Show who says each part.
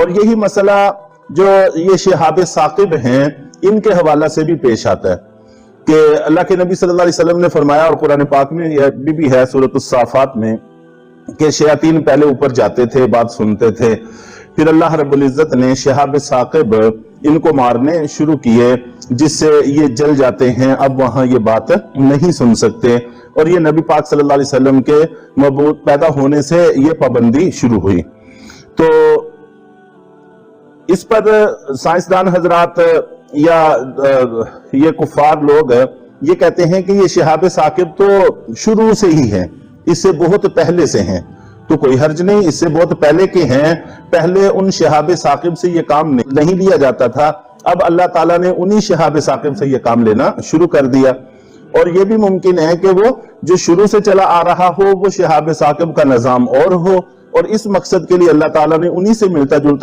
Speaker 1: اور یہی مسئلہ جو یہ شہاب ثاقب ہیں ان کے حوالہ سے بھی پیش آتا ہے کہ اللہ کے نبی صلی اللہ علیہ وسلم نے فرمایا، اور قرآن پاک میں یہ بھی ہے سورۃ الصافات میں، کہ شیاطین پہلے اوپر جاتے تھے، بات سنتے تھے، پھر اللہ رب العزت نے شہاب ثاقب ان کو مارنے شروع کیے جس سے یہ جل جاتے ہیں، اب وہاں یہ بات نہیں سن سکتے، اور یہ نبی پاک صلی اللہ علیہ وسلم کے مبعوث پیدا ہونے سے یہ پابندی شروع ہوئی۔ تو اس پر سائنسدان حضرات یا یہ کفار لوگ یہ کہتے ہیں کہ یہ شہاب ثاقب تو شروع سے ہی ہے، اس سے بہت پہلے سے ہیں، تو کوئی حرج نہیں، اس سے بہت پہلے کے ہیں، پہلے ان شہاب ثاقب سے یہ کام نہیں لیا جاتا تھا، اب اللہ تعالیٰ نے انہی شہاب ثاقب سے یہ کام لینا شروع کر دیا۔ اور یہ بھی ممکن ہے کہ وہ جو شروع سے چلا آ رہا ہو وہ شہاب ثاقب کا نظام اور ہو، اور اس مقصد کے لیے اللہ تعالیٰ نے انہی سے ملتا جلتا